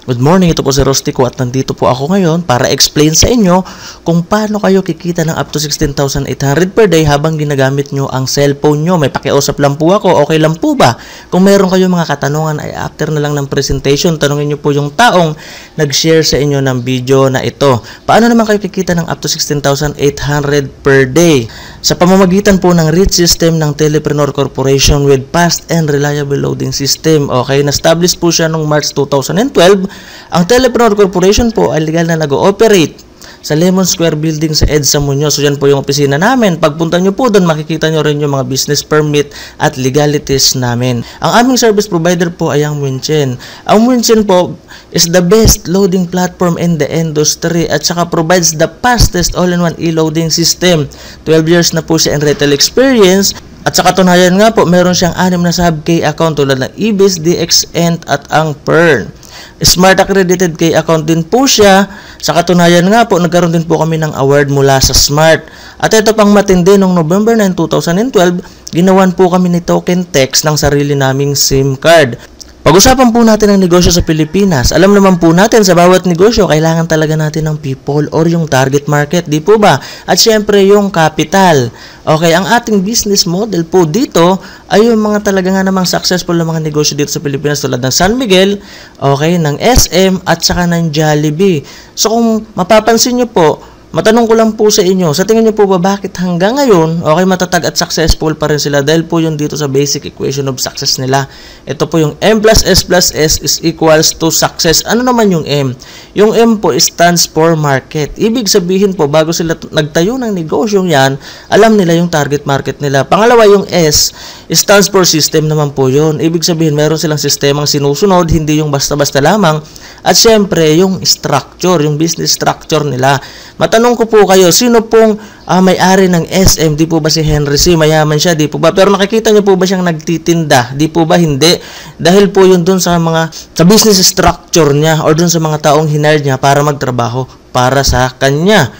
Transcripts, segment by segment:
Good morning, ito po si Rostico at nandito po ako ngayon para explain sa inyo kung paano kayo kikita ng up to 16,800 per day habang ginagamit nyo ang cellphone nyo. May pakiusap lang po ako, okay lang po ba? Kung meron kayong mga katanungan ay after na lang ng presentation, tanungin nyo po yung taong nag-share sa inyo ng video na ito. Paano naman kayo kikita ng up to 16,800 per day? Sa pamamagitan po ng REIT system ng Telepreneur Corporation with fast and reliable loading system. Okay, na-establish po siya noong March 2012. Ang Telepreneur Corporation po ay legal na nag-ooperate sa Lemon Square Building sa EDSA Muñoz. So yan po yung opisina namin. Pagpunta nyo po doon, makikita nyo rin yung mga business permit at legalities namin. Ang aming service provider po ay ang Winchen. Ang Winchen po is the best loading platform in the industry at saka provides the fastest all-in-one e-loading system. 12 years na po siya in retail experience. At sa katunayan nga po, meron siyang 6 na sub-K account tulad ng EBIS, DXN at ang PERN. Smart accredited K account din po siya. Sa katunayan nga po, nagkaroon din po kami ng award mula sa Smart. At ito pang matindi, noong November 9, 2012, ginawan po kami ni Token Text ng sarili naming SIM card. Pag-usapan po natin ang negosyo sa Pilipinas. Alam naman po natin sa bawat negosyo, kailangan talaga natin ng people or yung target market, di po ba? At syempre yung capital. Okay, ang ating business model po dito ay yung mga talaga nga namang successful na mga negosyo dito sa Pilipinas tulad ng San Miguel, okay, ng SM at saka ng Jollibee. So kung mapapansin nyo po, matanong ko lang po sa inyo, sa tingin niyo po ba bakit hanggang ngayon, okay, matatag at successful pa rin sila? Dahil po yun dito sa basic equation of success nila. Ito po yung M plus S is equals to success. Ano naman yung M? Yung M po stands for market. Ibig sabihin po, bago sila nagtayo ng negosyong yan, alam nila yung target market nila. Pangalawa, yung S stands for system naman po yun. Ibig sabihin, meron silang sistemang sinusunod, hindi yung basta-basta lamang. At syempre, yung structure, yung business structure nila. Matanong ko po kayo, sino pong may-ari ng SM? Di po ba si Henry C? Mayaman siya, di po ba? Pero nakikita niyo po ba siyang nagtitinda? Di po ba? Hindi. Dahil po yun dun sa business structure niya or dun sa mga taong hinire niya para magtrabaho para sa kanya.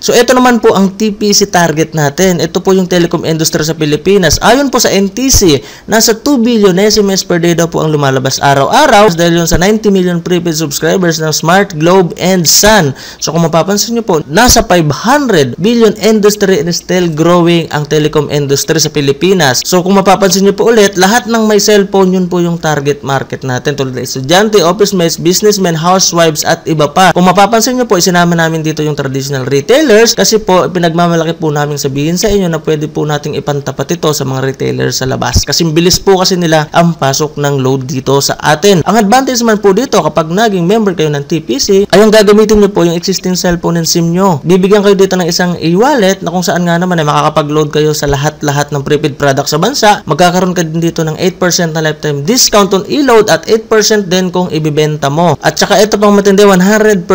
So, ito naman po ang TPC target natin. Ito po yung telecom industry sa Pilipinas. Ayon po sa NTC, nasa 2 billion SMS per day daw po ang lumalabas araw-araw dahil yun sa 90 million prepaid subscribers ng Smart, Globe, and Sun. So, kung mapapansin nyo po, nasa 500 billion industry and still growing ang telecom industry sa Pilipinas. So, kung mapapansin nyo po ulit, lahat ng may cellphone, yun po yung target market natin. Tulad ng estudyante, office mates, businessmen, housewives, at iba pa. Kung mapapansin nyo po, isinama namin dito yung traditional retailer kasi po pinagmamalaki po namin sabihin sa inyo na pwede po nating ipantapat ito sa mga retailers sa labas kasi bilis po kasi nila ang pasok ng load dito sa atin. Ang advantage man po dito kapag naging member kayo ng TPC ay ang gagamitin nyo po yung existing cellphone and SIM nyo. Bibigyan kayo dito ng isang e-wallet na kung saan nga naman ay makakapag-load kayo sa lahat-lahat ng prepaid product sa bansa. Magkakaroon ka din dito ng 8% na lifetime discount on e-load at 8% din kung ibibenta mo. At saka ito pang matindi, 100%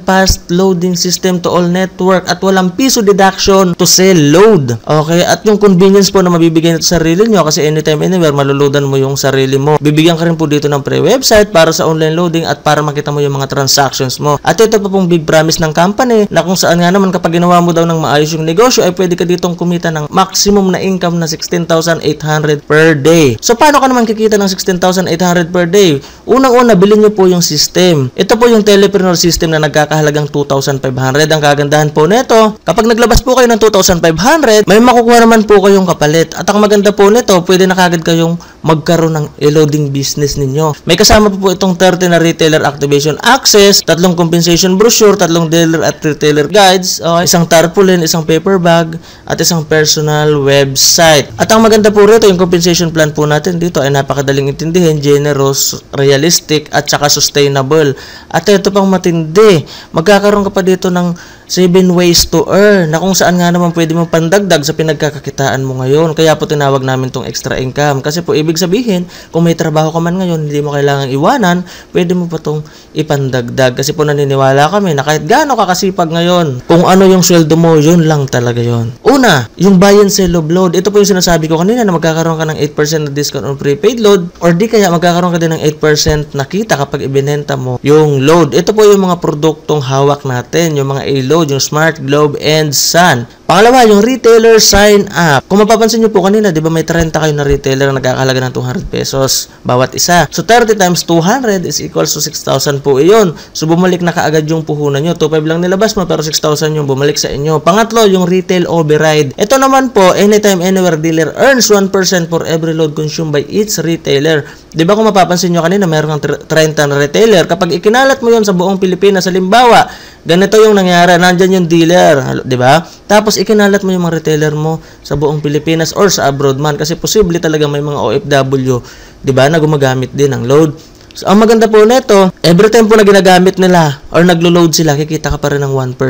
fast loading system to all network at walang piso deduction to sell load. Okay? At yung convenience po na mabibigay nito sa sarili nyo kasi anytime, anywhere, maluludan mo yung sarili mo. Bibigyan ka rin po dito ng pre-website para sa online loading at para makita mo yung mga transactions mo. At ito pa pong big promise ng company na kung saan nga naman kapag ginawa mo daw ng maayos yung negosyo ay pwede ka ditong kumita ng maximum na income na 16,800 per day. So, paano ka naman kikita ng 16,800 per day? Unang-una, bilhin nyo po yung system. Ito po yung Telepreneur system na nagkakahalagang 2,500. Ang kagandahan po nito, kapag naglabas po kayo ng 2,500, may makukuha naman po kayong kapalit. At ang maganda po nito, pwede na kagad kayong magkaroon ng e-loading business ninyo. May kasama po itong 30 na retailer activation access, 3 compensation brochure, 3 dealer at retailer guides, isang tarpaulin, isang paper bag, at isang personal website. At ang maganda po rito, yung compensation plan po natin dito ay napakadaling intindihin, generous, realistic, at saka sustainable. At ito pang matindi, magkakaroon ka pa dito ng 7 ways to earn na kung saan nga naman pwede mo pandagdag sa pinagkakakitaan mo ngayon. Kaya po tinawag namin tong extra income. Kasi po ibig sabihin, kung may trabaho ka man ngayon, hindi mo kailangang iwanan, pwede mo pa tong ipandagdag. Kasi po naniniwala kami na kahit gaano ka kasipag ngayon, kung ano yung sweldo mo, yun lang talaga yun. Una, yung buy and sell of load. Ito po yung sinasabi ko kanina na magkakaroon ka ng 8% na discount on prepaid load or di kaya magkakaroon ka din ng 8% na kita kapag ibinenta mo yung load. Ito po yung mga produktong hawak natin, yung mga A-load, yung Smart, Globe, and Sun. Pangalawa, yung retailer sign up. Kung mapapansin nyo po kanina, di ba may 30 kayo na retailer na nagkakalaga ng 200 pesos bawat isa. So 30 times 200 is equals to 6,000 po iyon. So bumalik na kaagad yung puhunan nyo. 2,500 lang nilabas mo pero 6,000 yung bumalik sa inyo. Pangatlo, yung retail override. Ito naman po, anytime, anywhere dealer earns 1% for every load consumed by each retailer. Di ba kung mapapansin nyo kanina, mayroon kang 30 na retailer. Kapag ikinalat mo yon sa buong Pilipinas, halimbawa, ganito yung nangyari, nandyan yung dealer, di ba? Tapos ikinalat mo yung mga retailer mo sa buong Pilipinas or sa abroad man kasi posible talaga may mga OFW, di ba, na gumagamit din ng load. So, ang maganda po nito, every time po na ginagamit nila or naglo-load sila, kikita ka pa rin ng 1%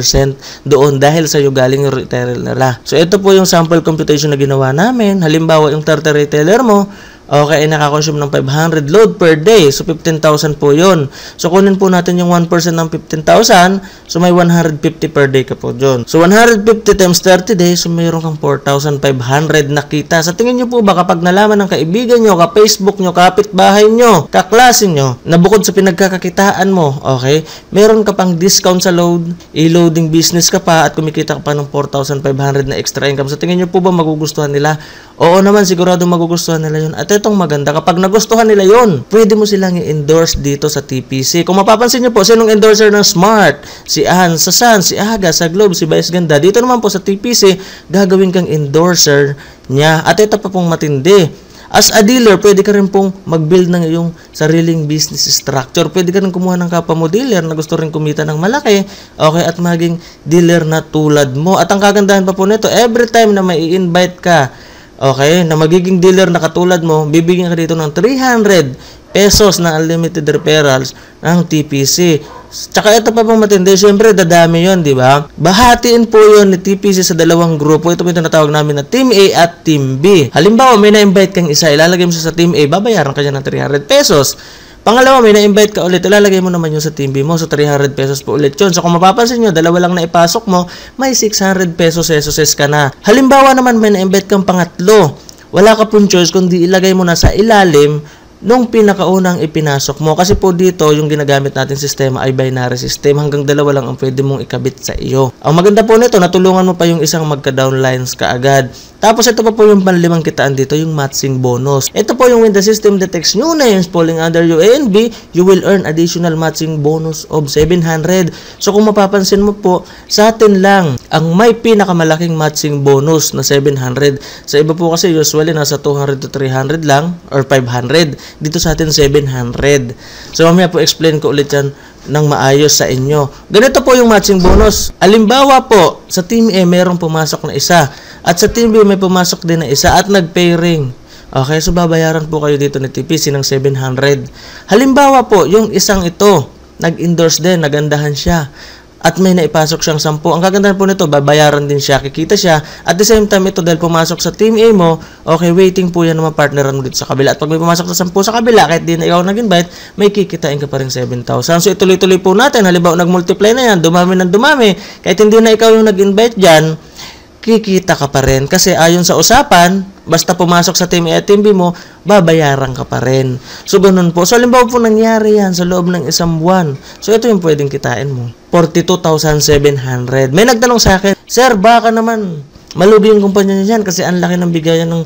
doon dahil sa iyo galing yung retailer nila. So, ito po yung sample computation na ginawa namin. Halimbawa, yung 30 retailer mo, okay, nakakonsume ng 500 load per day. So, 15,000 po yun. So, kunin po natin yung 1% ng 15,000. So, may 150 per day ka po dyan. So, 150 times 30 days, so mayroon kang 4,500 na kita. Sa tingin nyo po ba, kapag nalaman ng kaibigan nyo, ka-Facebook nyo, kapitbahay nyo, kaklase nyo, na bukod sa pinagkakakitaan mo, okay, meron ka pang discount sa load, e-loading business ka pa, at kumikita ka pa ng 4,500 na extra income. Sa tingin nyo po ba magugustuhan nila? Oo naman, sigurado magugustuhan nila yun. At itong maganda, kapag nagustuhan nila yun, pwede mo silang i-endorse dito sa TPC. Kung mapapansin nyo po, sinong endorser ng Smart? Si Ann, sa Sun, si Aga, sa Globe, si Vice Ganda. Dito naman po sa TPC, gagawin kang endorser niya. At ito pa pong matindi. As a dealer, pwede ka rin pong mag-build ng iyong sariling business structure. Pwede ka rin kumuha ng kapwa mo dealer na gusto rin kumita ng malaki, okay, at maging dealer na tulad mo. At ang kagandahan pa po nito, every time na may i-invite ka, okay, na magiging dealer na katulad mo, bibigyan ka dito ng 300 pesos na unlimited referrals ng TPC. Tsaka ito pa pang matindi, syempre dadami yon, di ba? Bahatiin po yon ni TPC sa dalawang grupo. Ito po yung tinatawag namin na Team A at Team B. Halimbawa, may na-invite kang isa, ilalagay mo siya sa Team A, babayaran ka niya ng 300 pesos. Pangalawa, may na-invite ka ulit, ilalagay mo naman yun sa Team B mo, so 300 pesos po ulit yun. So kung mapapansin nyo, dalawa lang na ipasok mo, may 600 pesos ka na. Halimbawa naman, may na-invite kang pangatlo. Wala ka pong choice kundi ilagay mo na sa ilalim nung pinakaunang ipinasok mo. Kasi po dito, yung ginagamit natin sistema ay binary system. Hanggang dalawa lang ang pwede mong ikabit sa iyo. Ang maganda po nito, natulungan mo pa yung isang magka-downlines kaagad. Tapos ito pa po yung panlimang kitaan dito, yung matching bonus. Ito po yung when the system detects new names falling under you A and B, you will earn additional matching bonus of 700. So kung mapapansin mo po, sa atin lang ang may pinakamalaking matching bonus na 700. Sa iba po kasi usually nasa 200 to 300 lang or 500. Dito sa atin 700. So mamaya po explain ko ulit yan ng maayos sa inyo. Ganito po yung matching bonus. Alimbawa po, sa Team A mayroong pumasok na isa. At sa Team B may pumasok din na isa at nag-pairing. Okay, so babayaran po kayo dito ni TPC ng 700. Halimbawa po, yung isang ito, nag-endorse din, nagandahan siya. At may naipasok siyang 10. Ang kagandahan po nito, babayaran din siya, kikita siya. At the same time, ito dahil pumasok sa Team A mo, okay, waiting po yan na mapartneran mo dito sa kabila. At pag may pumasok sa 10 sa kabila, kahit di na ikaw nag-invite, may kikitain ka pa rin 7,000. So ituloy-tuloy po natin. Halimbawa, nag-multiply na yan, dumami ng dumami. Kahit hindi na ikaw yung nag-invite dyan, kikita ka pa rin. Kasi ayon sa usapan, basta pumasok sa Team A at Team B mo, babayaran ka pa rin. So, ganun po. So, halimbawa po nangyari yan sa loob ng isang buwan. So, ito yung pwedeng kitain mo. 42,700. May nagtanong sa akin, Sir, baka naman malugi yung kumpanya niya dyan kasi ang laki ng bigayan ng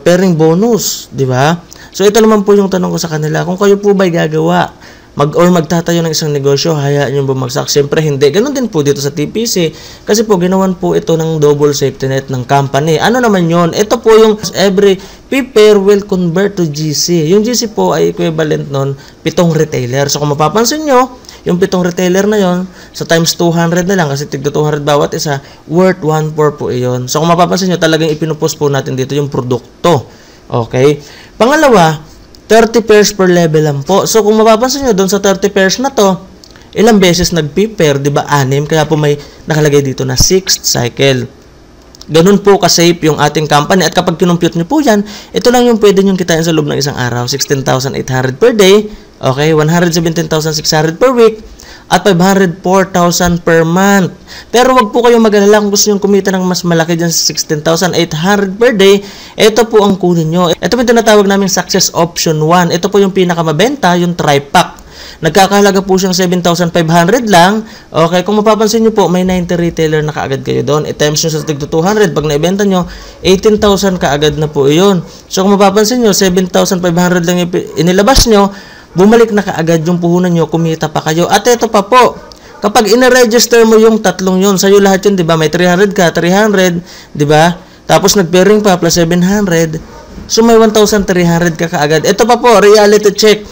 pairing bonus. Di ba? So, ito naman po yung tanong ko sa kanila. Kung kayo po ba'y gagawa magtatayo ng isang negosyo, hayaan nyo bumagsak? Siyempre hindi. Ganon din po dito sa TPC. Kasi po, ginawan po ito ng double safety net ng company. Ano naman yon? Ito po yung every pair will convert to GC. Yung GC po ay equivalent nun 7 retailer. So kung mapapansin nyo, yung 7 retailer na yon sa times 200 na lang kasi tigda 200 bawat isa, worth 1.4 po iyon. So kung mapapansin nyo, talagang ipinupost po natin dito yung produkto. Okay? Pangalawa, 30 pairs per level lang po. So, kung mapapansin nyo, doon sa 30 pairs na to, ilang beses nag-pair, di ba? 6. Kaya po may nakalagay dito na 6th cycle. Ganun po ka-safe yung ating company. At kapag kinumpute nyo po yan, ito lang yung pwede nyo kitain sa loob ng isang araw. 16,800 per day. Okay? 117,600 per week. At 504,000 per month. Pero wag po kayong mag-alala kung gusto nyo kumita ng mas malaki dyan sa 16,800 per day. Ito po ang kunin nyo. Ito po yung tinatawag namin Success Option 1. Ito po yung pinakamabenta, yung tri-pack nagkakahalaga po siyang 7,500 lang. Okay, kung mapapansin nyo po, may 90 retailer na kaagad kayo doon. I-times nyo sa tigto 200, pag naibenta nyo, 18,000 kaagad na po iyon. So kung mapapansin nyo, 7,500 lang inilabas nyo, bumalik na kaagad yung puhunan nyo, kumita pa kayo. At ito pa po, kapag ina-register mo yung tatlong yun, sa'yo lahat yun, di ba? May 300 ka, 300, di ba? Tapos nag-pairing pa, plus 700. So may 1,300 ka kaagad. Ito pa po, reality check.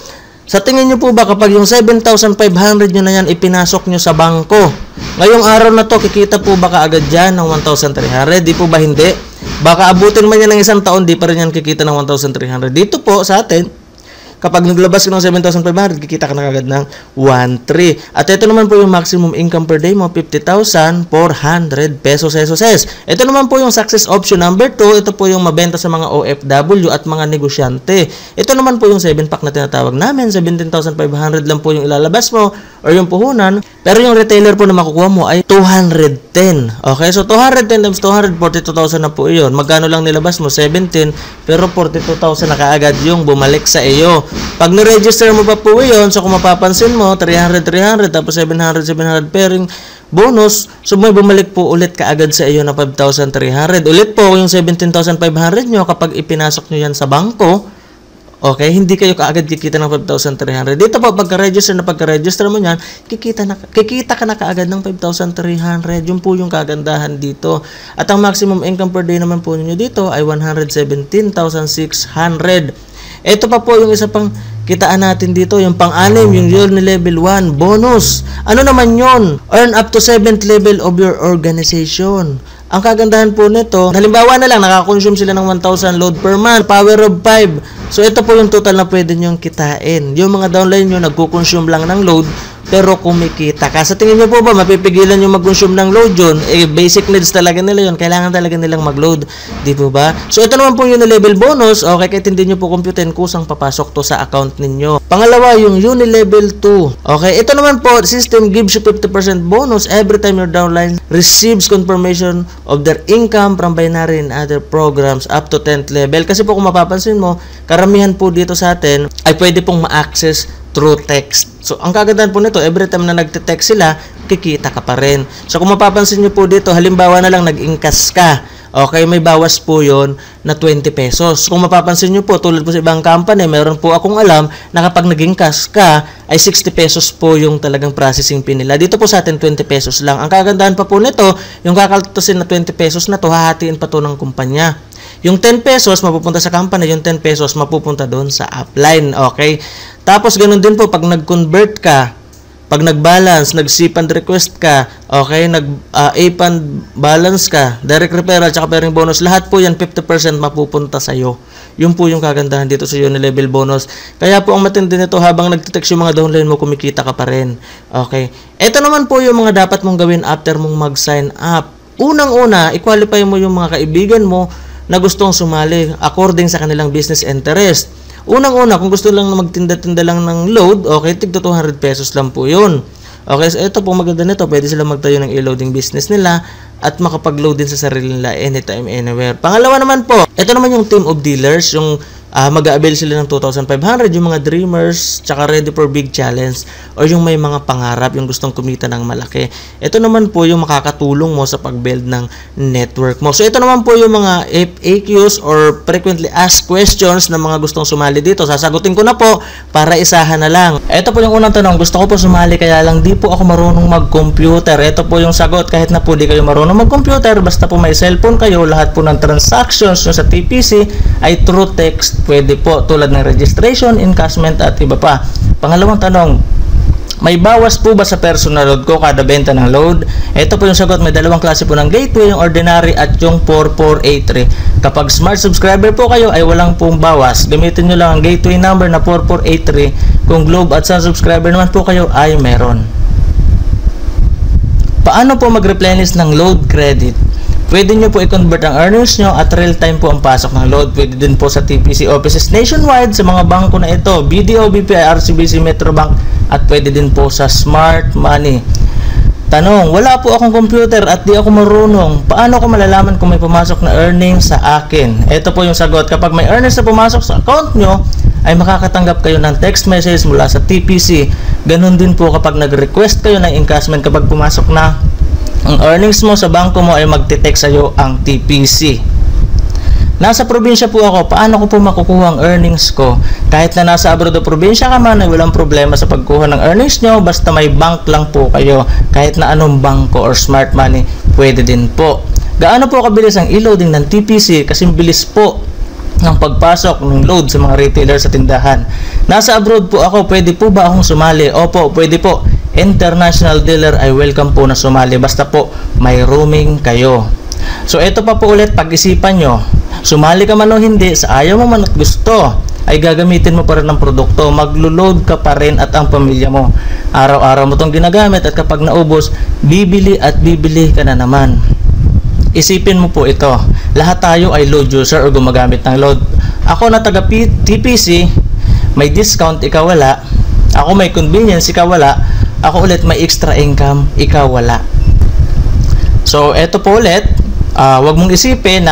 Sa tingin nyo po ba, kapag yung 7,500 nyo na yan, ipinasok nyo sa bangko, ngayong araw na to, kikita po ba kaagad dyan ng 1,300? Di po ba hindi? Baka abutin man yan ng isang taon, di pa rin yan kikita ng 1,300. Dito po, sa atin, kapag naglabas ka ng 7,500, kikita ka na agad ng 1,300. At ito naman po yung maximum income per day mo, 50,400 pesos. Ito naman po yung success option number 2. Ito po yung mabenta sa mga OFW at mga negosyante. Ito naman po yung 7-pack na tinatawag namin. 17,500 lang po yung ilalabas mo or yung puhunan. Pero yung retailer po na makukuha mo ay 210. Okay, so 210 times 200, 42,000 na po iyon. Magkano lang nilabas mo? 17, pero 42,000 na kaagad yung bumalik sa iyo. Pag na-register mo pa po yun, so kung mapapansin mo, 300, tapos 700 pairing bonus, so may bumalik po ulit kaagad sa iyo na 5,300. Ulit po yung 17,500 nyo kapag ipinasok nyo yan sa bangko, okay, hindi kayo kaagad kikita ng 5,300. Dito po, pagka-register mo yan, kikita ka na kaagad ng 5,300. Yun po yung kagandahan dito. At ang maximum income per day naman po ninyo dito ay 117,600. Ito pa po yung isa pang kitaan natin dito, yung pang-anim, yung yearly level 1 bonus. Ano naman yon? Earn up to 7th level of your organization. Ang kagandahan po nito, halimbawa na lang, nakakonsume sila ng 1,000 load per month, power of 5. So ito po yung total na pwede nyong kitain. Yung mga downline nyo, nagkukonsume lang ng load, pero kumikita ka. Sa tingin nyo po ba, mapipigilan yung mag-consume ng load yun? Eh, basic needs talaga nila yun. Kailangan talaga nilang mag-load. Di po ba? So, ito naman po yung level bonus. Okay, kahit hindi nyo po computerin, kusang papasok to sa account ninyo. Pangalawa, yung Unilevel 2. Okay, ito naman po, system gives you 50% bonus every time your downline receives confirmation of their income from binary and other programs up to 10th level. Kasi po kung mapapansin mo, karamihan po dito sa atin ay pwede pong ma-access through text. So, ang kagandahan po nito, every time na nagte-text sila, kikita ka pa rin. So, kung mapapansin nyo po dito, halimbawa na lang nag-ingkas ka. Okay, may bawas po yon na 20 pesos. Kung mapapansin nyo po, tulad po sa ibang company, meron po akong alam na kapag nag-ingkas ka, ay 60 pesos po yung talagang processing fee nila. Dito po sa atin, 20 pesos lang. Ang kagandahan pa po nito, yung kakaltusin na 20 pesos na to, hahatiin pa to ng kumpanya. Yung 10 pesos mapupunta sa company, yung 10 pesos mapupunta doon sa upline, okay? Tapos ganun din po pag nag-convert ka, pag nag-balance, nag-SIP and request ka, okay, nag-A-fund balance ka, direct referral, tsaka pairing bonus, lahat po yan 50% mapupunta sa'yo. Yun po yung kagandahan dito sa Unilevel bonus. Kaya po ang matindi nito, habang nagtitext yung mga downline mo, kumikita ka pa rin. Okay? Ito naman po yung mga dapat mong gawin after mong mag-sign up. Unang-una, i-qualify mo yung mga kaibigan mo na gustong sumali according sa kanilang business interest. Unang-una, kung gusto lang na magtinda-tinda lang ng load, okay, tig 200 pesos lang po yun. Okay, so ito po maganda nito, pwede sila magtayo ng e-loading business nila at makapag-load din sa sarili nila anytime, anywhere. Pangalawa naman po, ito naman yung team of dealers, yung mag-a-avail sila ng 2,500, yung mga dreamers, tsaka ready for big challenge, or yung may mga pangarap, yung gustong kumita ng malaki. Ito naman po yung makakatulong mo sa pag-build ng network mo. So ito naman po yung mga FAQs or frequently asked questions na mga gustong sumali dito. Sasagutin ko na po para isahan na lang. Ito po yung unang tanong, gusto ko po sumali kaya lang di po ako marunong mag-computer. Ito po yung sagot, kahit na po di kayo marunong mag-computer, basta po may cellphone kayo, lahat po ng transactions nyo sa TPC ay through text. Pwede po, tulad ng registration, encashment at iba pa. Pangalawang tanong, may bawas po ba sa personal load ko kada benta ng load? Ito po yung sagot, may dalawang klase po ng gateway, yung ordinary at yung 4483. Kapag smart subscriber po kayo ay walang pong bawas. Gamitin nyo lang ang gateway number na 4483. Kung Globe at Sun subscriber naman po kayo ay meron. Paano po mag-replenish ng load credit? Pwede nyo po i-convert ang earnings nyo at real-time po ang pasok ng load. Pwede din po sa TPC offices nationwide sa mga bangko na ito, BDO, BPI, RCBC, Metrobank, at pwede din po sa Smart Money. Tanong, wala po akong computer at di ako marunong. Paano ko malalaman kung may pumasok na earnings sa akin? Ito po yung sagot. Kapag may earnings na pumasok sa account nyo, ay makakatanggap kayo ng text message mula sa TPC. Ganon din po kapag nag-request kayo ng encashment, kapag pumasok na ang earnings mo sa bangko mo ay magte-text sa'yo ang TPC. Nasa probinsya po ako, paano ko po makukuha ang earnings ko? Kahit na nasa abroad o probinsya ka man, ay walang problema sa pagkuha ng earnings nyo, basta may bank lang po kayo. Kahit na anong bangko or smart money, pwede din po. Gaano po kabilis ang e-loading ng TPC? Kasi bilis po ng pagpasok ng load sa mga retailer sa tindahan. Nasa abroad po ako, pwede po ba akong sumali? Opo, pwede po. International dealer ay welcome po na sumali, basta po may roaming kayo. So ito pa po ulit, pag-isipan nyo, sumali ka man o hindi, sa ayaw mo man at gusto, ay gagamitin mo pa rin ang produkto, maglo-load ka pa rin at ang pamilya mo. Araw-araw mo itong ginagamit at kapag naubos, bibili at bibili ka na naman. Isipin mo po ito, lahat tayo ay load user o gumagamit ng load. Ako na taga TPC, may discount, ikaw wala. Ako may convenience, ikaw wala. Ako ulit may extra income, ikaw wala. So eto po ulit, wag mong isipin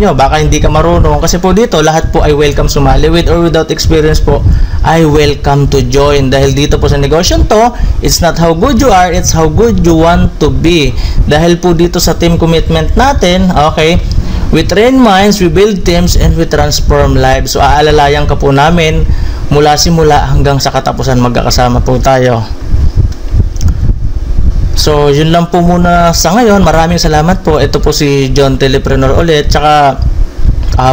nyo baka hindi ka marunong, kasi po dito lahat po ay welcome sumali, with or without experience po ay welcome to join, dahil dito po sa negosyo to, it's not how good you are, it's how good you want to be. Dahil po dito sa team commitment natin, okay, we train minds, we build teams, and we transform lives. So aalalayan ka po namin mula simula hanggang sa katapusan, magkakasama po tayo. So, yun lang po muna sa ngayon. Maraming salamat po. Ito po si John Telepreneur ulit. Tsaka,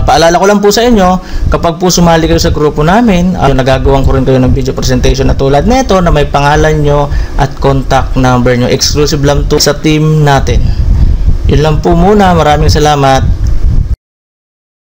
paalala ko lang po sa inyo, kapag po sumali kayo sa grupo namin, nagagawan ko rin kayo ng video presentation na tulad nito na may pangalan nyo at contact number nyo. Exclusive lang to sa team natin. Yun lang po muna. Maraming salamat.